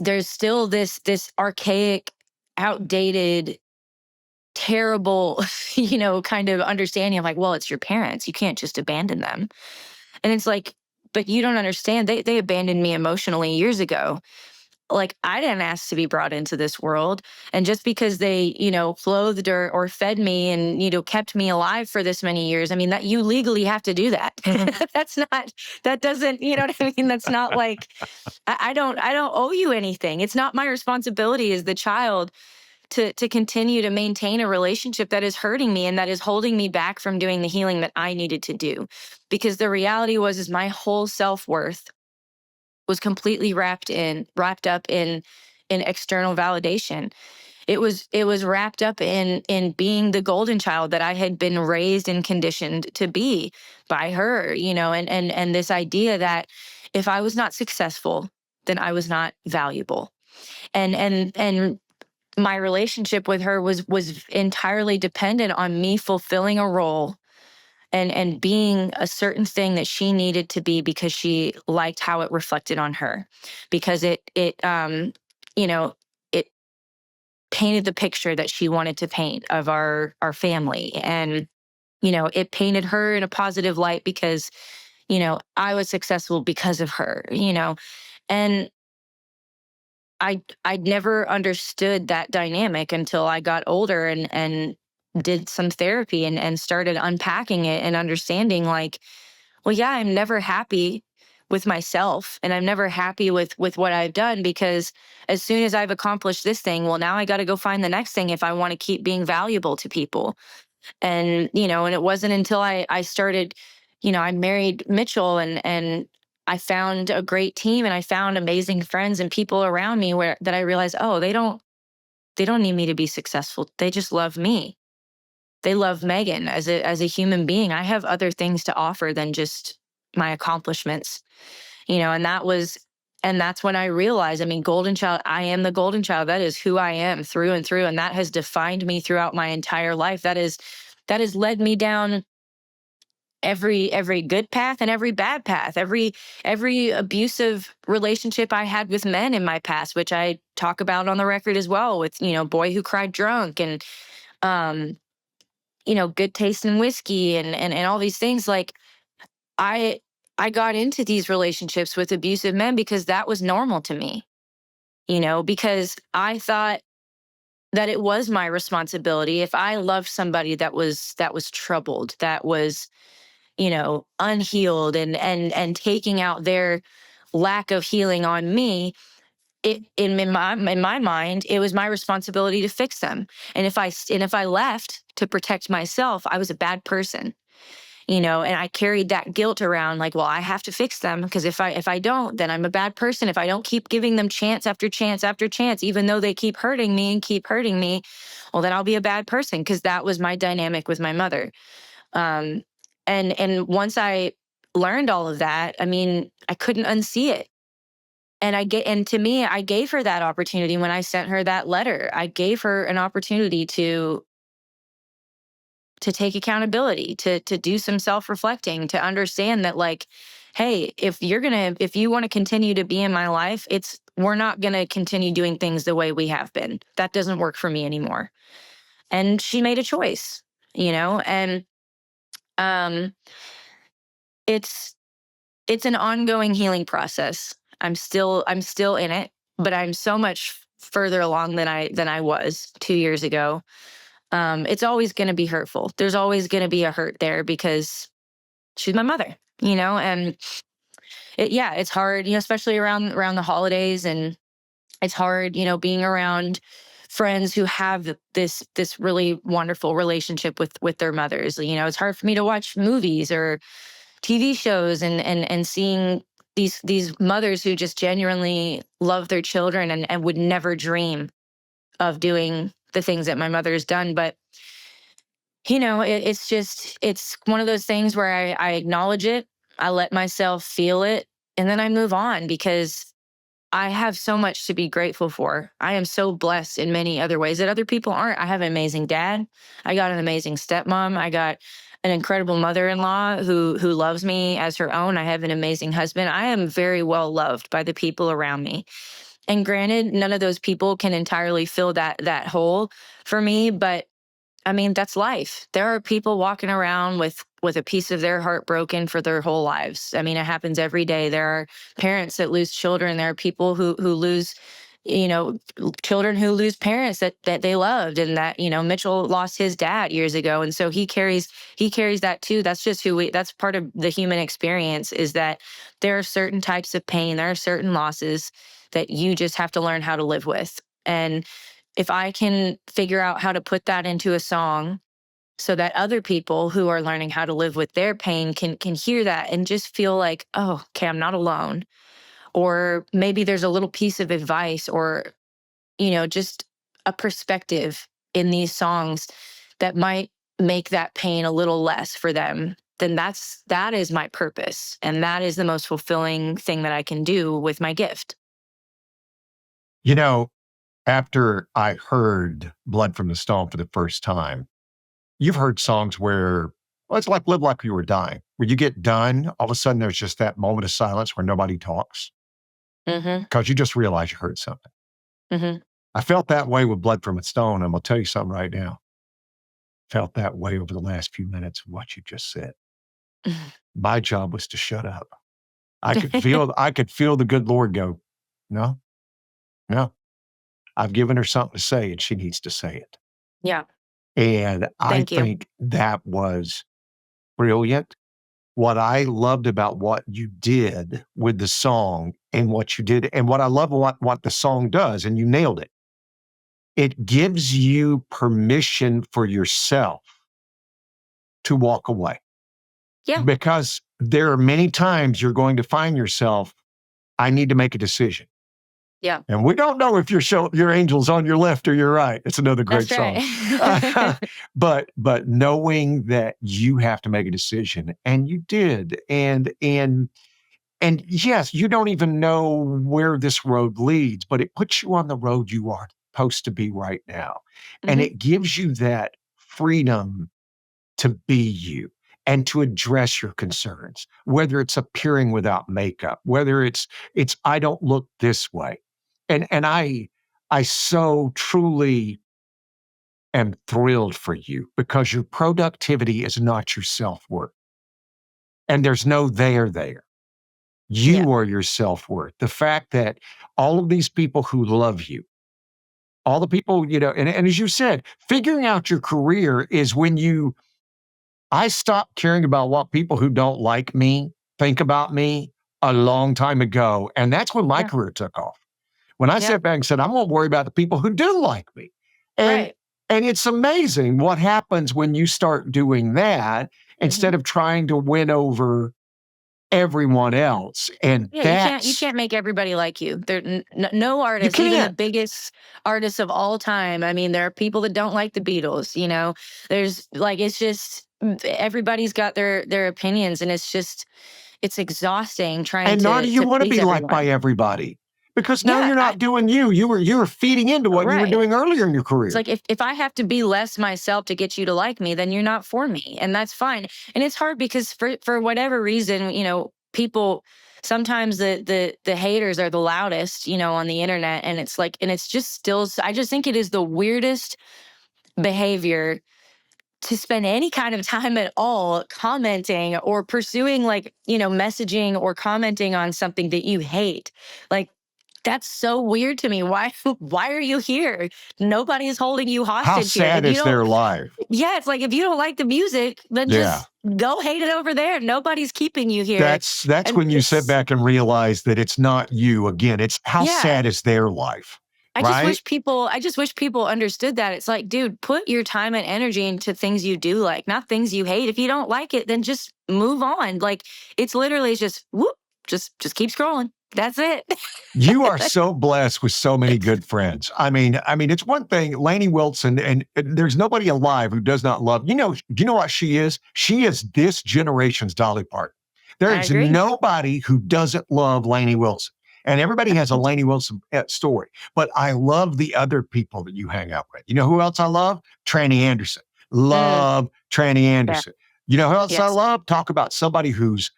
there's still this archaic, outdated, terrible kind of understanding of, like, well, it's your parents, you can't just abandon them. And it's like, but you don't understand, they abandoned me emotionally years ago. Like, I didn't ask to be brought into this world. And just because they, clothed or fed me and, kept me alive for this many years, I mean, that you legally have to do that. That doesn't, you know what I mean? That's not like, I don't owe you anything. It's not my responsibility as the child to continue to maintain a relationship that is hurting me and that is holding me back from doing the healing that I needed to do. Because the reality is my whole self-worth was completely wrapped up in external validation. It was wrapped up in being the golden child that I had been raised and conditioned to be by her, and this idea that if I was not successful, then I was not valuable. And my relationship with her was entirely dependent on me fulfilling a role and being a certain thing that she needed to be because she liked how it reflected on her, because you know it painted the picture that she wanted to paint of our family. And it painted her in a positive light because I was successful because of her. And I'd never understood that dynamic until I got older and did some therapy and started unpacking it and understanding, like, well, yeah, I'm never happy with myself and I'm never happy with what I've done, because as soon as I've accomplished this thing, well, now I got to go find the next thing if I want to keep being valuable to people. And it wasn't until I started, I married Mitchell and I found a great team and I found amazing friends and people around me where that I realized, oh, they don't need me to be successful. They just love me. They love Megan as a human being. I have other things to offer than just my accomplishments. And that's when I realized, I mean, golden child, I am the golden child. That is who I am through and through. And that has defined me throughout my entire life. That has led me down every good path and every bad path, every abusive relationship I had with men in my past, which I talk about on the record as well, with boy who cried drunk, and um good taste in whiskey, and all these things. Like, I I got into these relationships with abusive men because that was normal to me, because I thought that it was my responsibility. If I loved somebody that was troubled, that was, unhealed, and taking out their lack of healing on me, in my mind, it was my responsibility to fix them. And if I left to protect myself, I was a bad person. And I carried that guilt around, like, well, I have to fix them, because if I don't, then I'm a bad person. If I don't keep giving them chance after chance after chance, even though they keep hurting me and keep hurting me, well, then I'll be a bad person, because that was my dynamic with my mother. Um, and once I learned all of that, I mean, I couldn't unsee it. And to me, I gave her that opportunity when I sent her that letter. I gave her an opportunity to take accountability, to do some self-reflecting, to understand that, like, hey, if you want to continue to be in my life, we're not going to continue doing things the way we have been. That doesn't work for me anymore. And she made a choice, and um it's an ongoing healing process. I'm still in it, but I'm so much further along than I was 2 years ago. It's always going to be hurtful. There's always going to be a hurt there because she's my mother, and yeah, it's hard, especially around the holidays, and it's hard, being around friends who have this really wonderful relationship with their mothers. It's hard for me to watch movies or TV shows and seeing these mothers who just genuinely love their children and would never dream of doing the things that my mother has done. But it's one of those things where I acknowledge it, I let myself feel it, and then I move on because I have so much to be grateful for. I am so blessed in many other ways that other people aren't. I have an amazing dad. I got an amazing stepmom. I got an incredible mother-in-law who loves me as her own. I have an amazing husband. I am very well loved by the people around me. And granted, none of those people can entirely fill that hole for me, but I mean, that's life. There are people walking around with a piece of their heart broken for their whole lives. I mean, it happens every day. There are parents that lose children. There are people who lose, children who lose parents that they loved, and that, Mitchell lost his dad years ago. And so he carries that too. That's just that's part of the human experience, is that there are certain types of pain. There are certain losses that you just have to learn how to live with. And if I can figure out how to put that into a song so that other people who are learning how to live with their pain can hear that and just feel like, oh, okay, I'm not alone. Or maybe there's a little piece of advice or, just a perspective in these songs that might make that pain a little less for them, then that is my purpose. And that is the most fulfilling thing that I can do with my gift. You know, after I heard Blood from the Stone for the first time, you've heard songs where, well, it's like Live Like You Were Dying, where you get done, all of a sudden there's just that moment of silence where nobody talks Mm-hmm. because you just realize you heard something. Mm-hmm. I felt that way with Blood from a Stone. I'm going to tell you something right now. Felt that way over the last few minutes of what you just said. My job was to shut up. I could feel the good Lord go, no, no, I've given her something to say and she needs to say it. Yeah. And I Thank you. think that was brilliant. What I loved about what you did with the song and what you did, and what I love what the song does, and you nailed it. It gives you permission for yourself to walk away. Yeah. Because there are many times you're going to find yourself, I need to make a decision. Yeah. And we don't know if your angel's on your left or your right. It's another great That's song. right. But knowing that you have to make a decision, and you did, and yes, you don't even know where this road leads, but it puts you on the road you are supposed to be right now. And Mhm. it gives you that freedom to be you and to address your concerns, whether it's appearing without makeup, whether it's I don't look this way. And I so truly am thrilled for you because your productivity is not your self-worth. And there's no there. Yeah. You are your self-worth. The fact that all of these people who love you, all the people, and as you said, figuring out your career is when I stopped caring about what people who don't like me think about me a long time ago. And that's when my Yeah. career took off. When I Yeah. sat back and said, I'm going to worry about the people who do like me. And Right. and it's amazing what happens when you start doing that instead Mhm. of trying to win over everyone else. And Yeah, you that's, can't make everybody like you. No you artist, even the can't. biggest artists of all time. I mean, there are people that don't like the Beatles. There's like, it's just everybody's got their opinions, and it's exhausting trying And nor do you to want to please be liked by everyone. everybody Because now Yeah, you're not doing you. You were feeding into what you were right. doing earlier in your It's career. like if I have to be less myself to get you to like me, then you're not for me, and that's fine. And it's hard because for whatever reason, people sometimes the haters are the loudest, on the internet, and it's like, and it's just still. I just think it is the weirdest behavior to spend any kind of time at all commenting or pursuing, like, messaging or commenting on something that you hate. Like, that's so weird to me. Why are you here? Nobody is holding you How hostage here. sad If you is don't, their life? yeah, it's like, if you don't like the music, then Yeah. just go hate it over there. Nobody's keeping you here. That's And when you sit back and realize that it's not you again. It's how yeah. sad is their life, right? I just wish people understood that. It's like, dude, put your time and energy into things you do like, not things you hate. If you don't like it, then just move on. Like, it's literally just whoop, just keep scrolling. That's it. You are so blessed with so many good friends. I mean, it's one thing, Lainey Wilson, and there's nobody alive who does not love. Do you know what she is? She is this generation's Dolly Parton. There I is agree. nobody who doesn't love Lainey Wilson. And everybody has a Lainey Wilson story. But I love the other people that you hang out with. You know who else I love? Tranny Anderson. Mm, Love Tranny yeah. Anderson. You know who else I Yes. love? Talk about somebody who's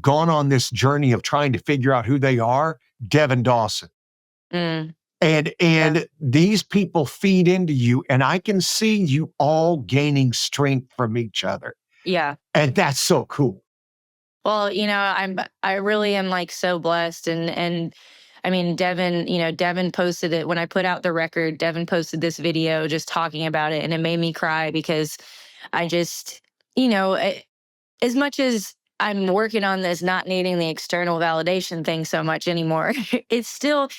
gone on this journey of trying to figure out who they are. Devin Dawson. Mm, And yeah. these people feed into you, and I can see you all gaining strength from each other. Yeah. And that's so cool. Well, I really am, like, so blessed, and I mean, Devin posted it when I put out the record. Devin posted this video just talking about it, and it made me cry because I just, as much as I'm working on this, not needing the external validation thing so much anymore, it still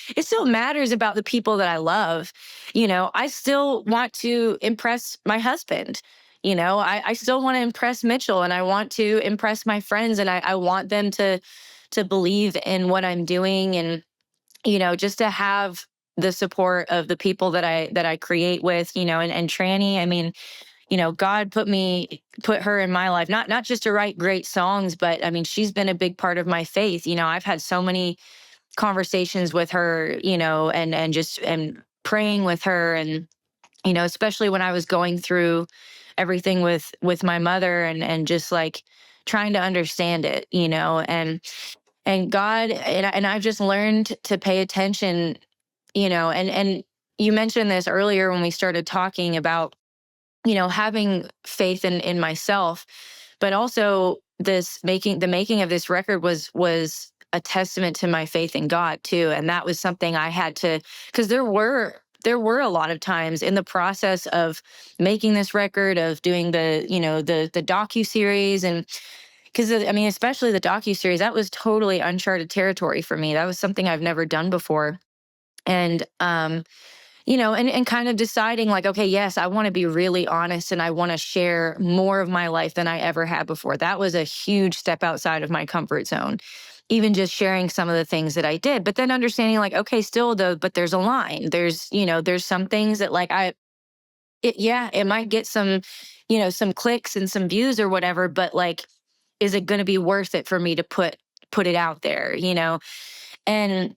matters about the people that I love. I still want to impress my husband. I still want to impress Mitchell, and I want to impress my friends, and I want them to believe in what I'm doing, and just to have the support of the people that I create with, and Tranny. I mean, God put her in my life, not just to write great songs, but I mean, she's been a big part of my faith. I've had so many conversations with her, and praying with her, and especially when I was going through everything with my mother, and just like trying to understand it, and God, and I've just learned to pay attention, and you mentioned this earlier when we started talking about, having faith in myself, but also the making of this record was a testament to my faith in God too. And that was something I had to, because there were a lot of times in the process of making this record, of doing the docu series, and because I mean, especially the docu series, that was totally uncharted territory for me. That was something I've never done before. And and kind of deciding, like, okay, yes, I want to be really honest, and I want to share more of my life than I ever had before. That was a huge step outside of my comfort zone, even just sharing some of the things that I did. But then understanding, like, okay, still though, but there's a line. There's some things that, like, yeah, it might get some clicks and some views or whatever, but, like, is it going to be worth it for me to put it out there, and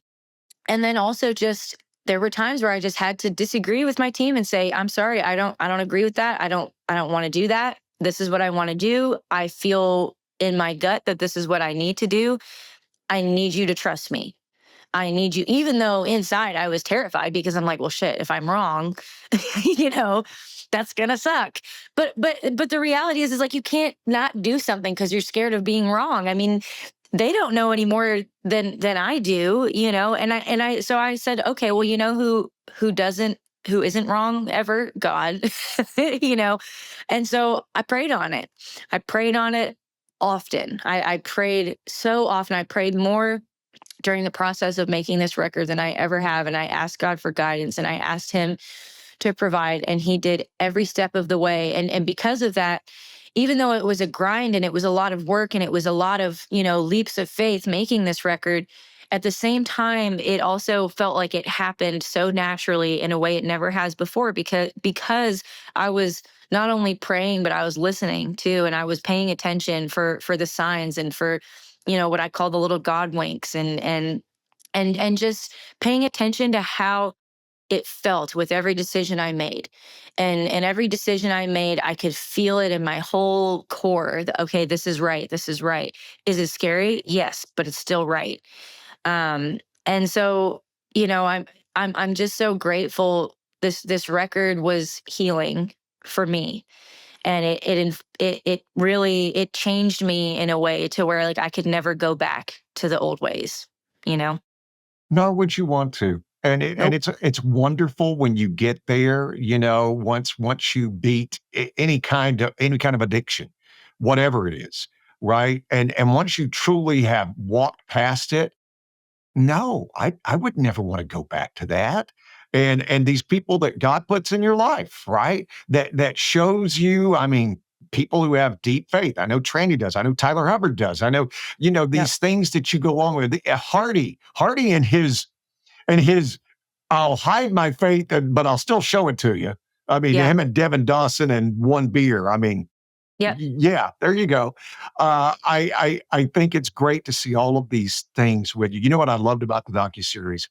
and then also, just there were times where I just had to disagree with my team and say, I'm sorry, I don't agree with that. I don't want to do that. This is what I want to do. I feel in my gut that this is what I need to do. I need you to trust me. I need you, even though inside I was terrified, because I'm like, well, shit, if I'm wrong, you know, that's gonna suck. But the reality is like, you can't not do something because you're scared of being wrong. I mean, they don't know any more than I do, and I so I said, okay, well, who isn't wrong ever? God. you know. And so I prayed on it. I prayed on it often. I prayed so often. I prayed more during the process of making this record than I ever have. And I asked God for guidance, and I asked him to provide, and he did every step of the way. And because of that, even though it was a grind and it was a lot of work and it was a lot of, leaps of faith making this record, at the same time, it also felt like it happened so naturally in a way it never has before, because I was not only praying, but I was listening too, and I was paying attention for the signs, and for, what I call the little God winks, and and just paying attention to how it felt with every decision I made. And every decision I made, I could feel it in my whole core that, okay, this is right. This is right. Is it scary? Yes, but it's still right. And so, I'm just so grateful. This record was healing for me. And it really, it changed me in a way to where like I could never go back to the old ways, you know? Nor would you want to. And Nope. it's wonderful when you get there, once you beat any kind of addiction, whatever it is, right? And once you truly have walked past it, no, I would never want to go back to that. And these people that God puts in your life, right? That shows you, I mean, people who have deep faith. I know Tranny does. I know Tyler Hubbard does. I know, Yep. these things that you go along with. Hardy and his I'll hide my faith, but I'll still show it to you. I mean, Yeah. him and Devin Dawson and one beer. I mean, Yep. yeah, there you go. I think it's great to see all of these things with you. You know what I loved about the docuseries?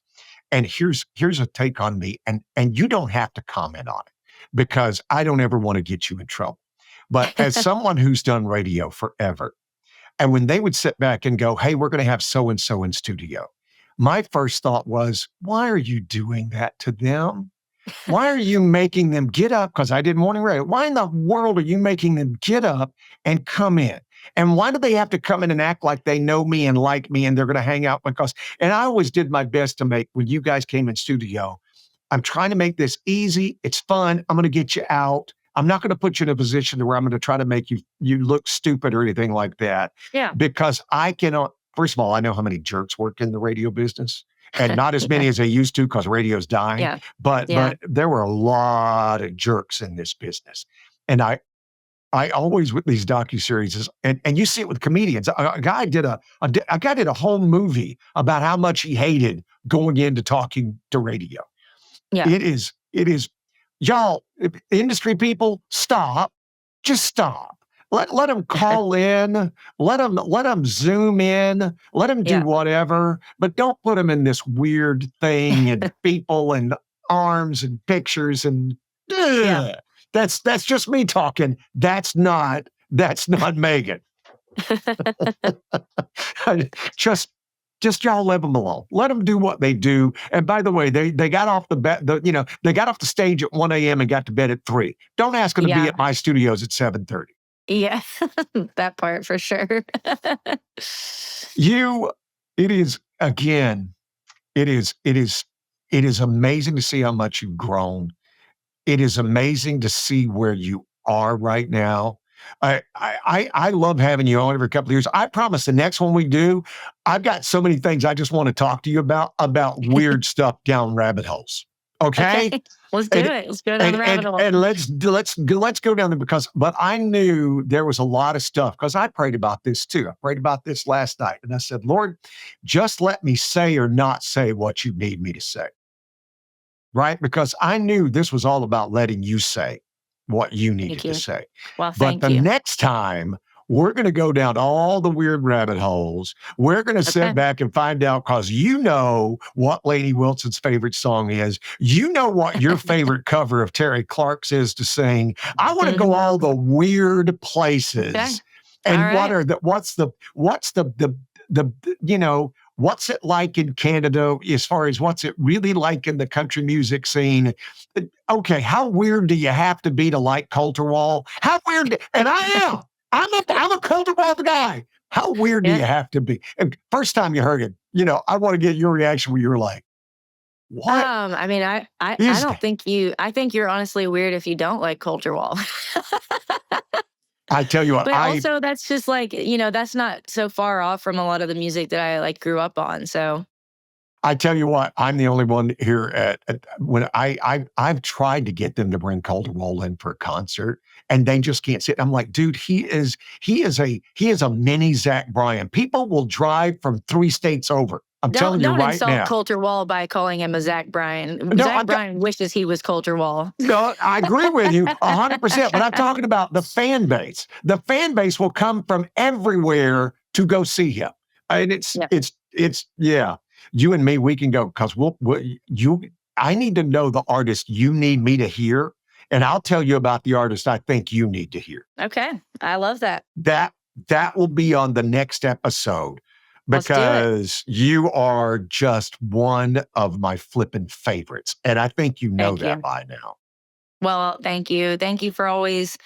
And here's a take on me, and you don't have to comment on it because I don't ever want to get you in trouble. But as someone who's done radio forever, and when they would sit back and go, "Hey, we're going to have so and so in studio," my first thought was, "Why are you doing that to them? Why are you making them get up?" Because I did morning radio. Why in the world are you making them get up and come in? And why do they have to come in and act like they know me and like me and they're going to hang out? And I always did my best to make, when you guys came in studio, I'm trying to make this easy. It's fun. I'm going to get you out. I'm not going to put you in a position to where I'm going to try to make you look stupid or anything like that. Yeah. Because I cannot. First of all, I know how many jerks work in the radio business, and not as many Yeah. as they used to because radio's dying. Yeah. But Yeah. there were a lot of jerks in this business, and I always with these docuseries, and you see it with comedians. A guy did a whole movie about how much he hated going into talking to radio. Yeah. It is, y'all, industry people, stop. Just stop. Let them call in. Let them zoom in. Let them do Yeah. whatever. But don't put them in this weird thing and people and arms and pictures and Yeah. ugh. That's just me talking. That's not Meghan. Just y'all leave them alone. Let them do what they do. And by the way, they got off they got off the stage at 1 a.m. and got to bed at 3. Don't ask them to be Yeah. at my studios at 7:30. Yeah. That part for sure. It is again, it is amazing to see how much you've grown. It is amazing to see where you are right now. I love having you on every couple of years. I promise the next one we do, I've got so many things I just want to talk to you about weird stuff down rabbit holes. Okay? Okay. Let's do And it. Let's go down the rabbit hole. and let's go down there but I knew there was a lot of stuff because I prayed about this too. I prayed about this last night and I said, Lord, just let me say or not say what you need me to say. Right? Because I knew this was all about letting you say what you needed Thank to you. say. Well, But thank the you. next time, we're going to go down all the weird rabbit holes. We're going to sit Okay. back and find out because you know what Lainey Wilson's favorite song is. You know what your favorite cover of Terry Clark's is to sing. I want to go all the weird places. Okay. And All right. what's it like in Canada as far as what's it really like in the country music scene? Okay, how weird do you have to be to like Coulterwall? How weird? And I am. I'm a Coulterwall guy. How weird do Yeah. you have to be? And first time you heard it, I want to get your reaction where you're like, what I mean, I is don't that? think I think you're honestly weird if you don't like Culture Wall. I tell you what, But also that's just like, that's not so far off from a lot of the music that I like grew up on. So I tell you what, I'm the only one here when I've tried to get them to bring Coulterwall in for a concert, and they just can't sit. I'm like, dude, he is a mini Zach Bryan. People will drive from 3 states over. I'm telling you don't right insult now. Culture Wall by calling him a Zach Bryan. No, Zach Bryan wishes he was Culture Wall. No, I agree with you 100%. But I'm talking about the fan base. The fan base will come from everywhere to go see him, and Yeah. yeah. you and me, we can go because I need to know the artist you need me to hear, and I'll tell you about the artist I think you need to hear. Okay. I love that. That will be on the next episode Let's do it. because you are just one of my flippin' favorites. And I think you know Thank that you. by now. Well, thank you. Thank you for always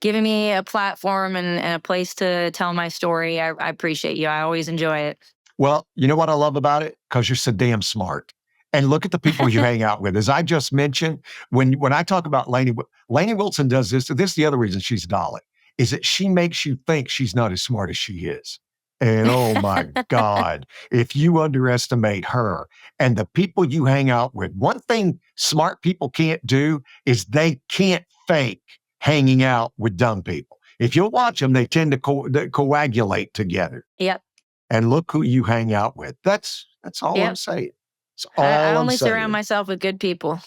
giving me a platform and a place to tell my story. I appreciate you. I always enjoy it. Well, you know what I love about it? Because you're so damn smart. And look at the people you hang out with. As I just mentioned, when I talk about Lainey Wilson does this. This is the other reason she's Dolly, is that she makes you think she's not as smart as she is. And oh my God, if you underestimate her and the people you hang out with, one thing smart people can't do is they can't fake hanging out with dumb people. If you'll watch them, they tend to coagulate together. Yep. And look who you hang out with. That's all I'm Yep. saying. That's I all I'm only surround saying. myself with good people.